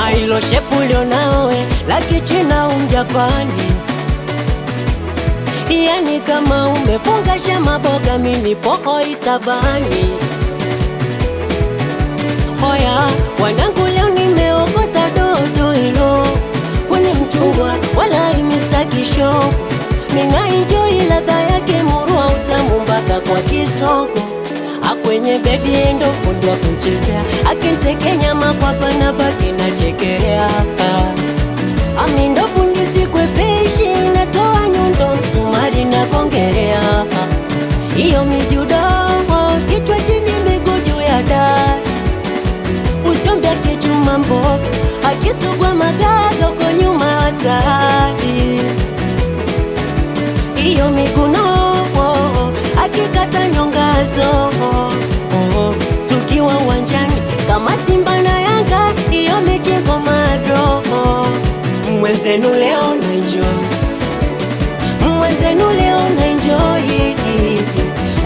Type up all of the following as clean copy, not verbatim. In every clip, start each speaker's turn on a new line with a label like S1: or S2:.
S1: Ailo shepulio nawe la kichina Mjapani, yani kama umefungasha maboga mini poho itabani. Hoya wanangu, leo nimeokota dodo hilo kwenye mchungwa, wala imistaki show. Mina enjoy ladha yake murua, utamu mpaka kwa kisoko. Akwenye bedi endo fundi wa kuchezea, akintekenya makwapa na baki na chekelea. Amindo fundi sikwepeshi, natoa nyundo msumari na kongerea. Iyo mijudo kichwa chini miguu juu ya dari, usiombe kichuma mboga, akisugwa magaga uko nyuma hatari. Iyo miguno akikata nyongazo, tukiwa uwanjani kama Simba na Yanga, iyo mechi komado. Mwenzenu leo na enjoy, mwenzenu leo na enjoy,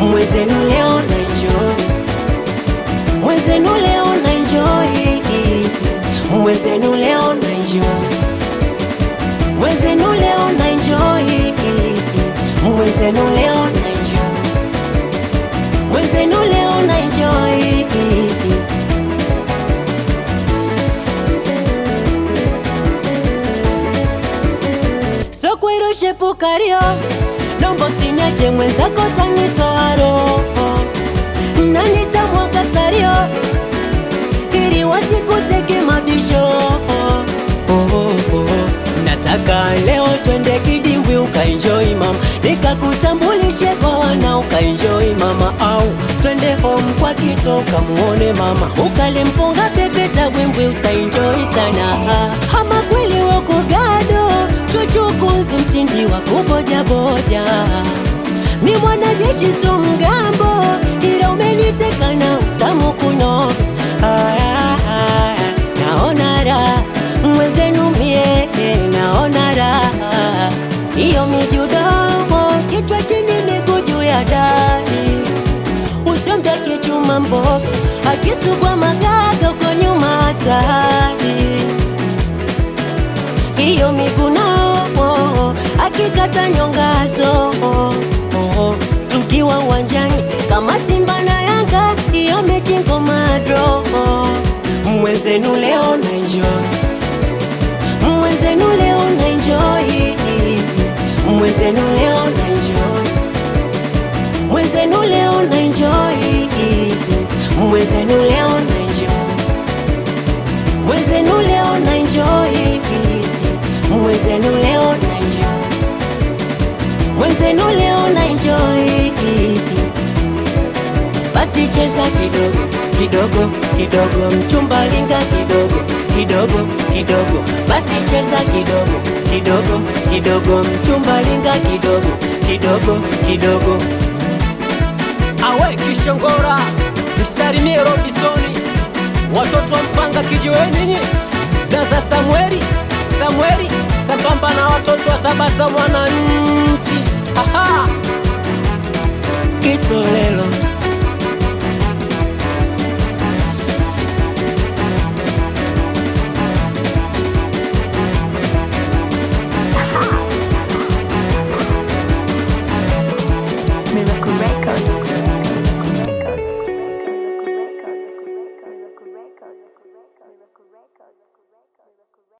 S1: mwenzenu leo na enjoy, mwenzenu leo na enjoy, mwenzenu leo na enjoy, mwenzenu leo na enjoy, mwenzenu leo na enjoy, mwenzenu leo na enjoy. Soko iroshe pukario, nombo sinyache mwenzako tanitoa roho, na nitamwaka sario ili wasikuteke mabisho. Nataka leo twende kidimbwi ukaenjoy mama, nikakutambulishe kwa wana ukaenjoy mama. Au twende home kwa kitoka muone mama, ukale mpunga pepeta bwimbwi ukaenjoy sana. Hama kweli wako gado, chuchukunzi mtindi wa kuboja boja. Mi mwana jeshi so mgambo, ila umeniteka na utamu kuno. Naona raha mwenzenu mie, naona raha. Iyo mijudo kichwa chini miguu juu ya dari, usiombe kichuma mboga, akisugwa magaga uko nyuma hatari. Iyo miguno akikata nyongazo, tukiwa uwanjani kama Simba na Yanga, iyo mechi komado. Mwenzenu leo na enjoy, mwenzenu leo na enjoy, mwenzenu leo na enjoy, mwenzenu leo na enjoy, mwenzenu leo na enjoy, mwenzenu leo na enjoy, mwenzenu leo na enjoy, mwenzenu leo na enjoy. Basi cheza kidogo kidogo kidogo, mchumba linga kidogo kidogo kidogo. Basi cheza kidogo kidogo kidogo, mchumba linga kidogo kidogo kidogo. Awe Kishongora, msalimie Robisoni, watoto wa Mpanga kijiweni nye Daza Samueli sambamba na watoto wa Tabata Mwananchi. Kitolelo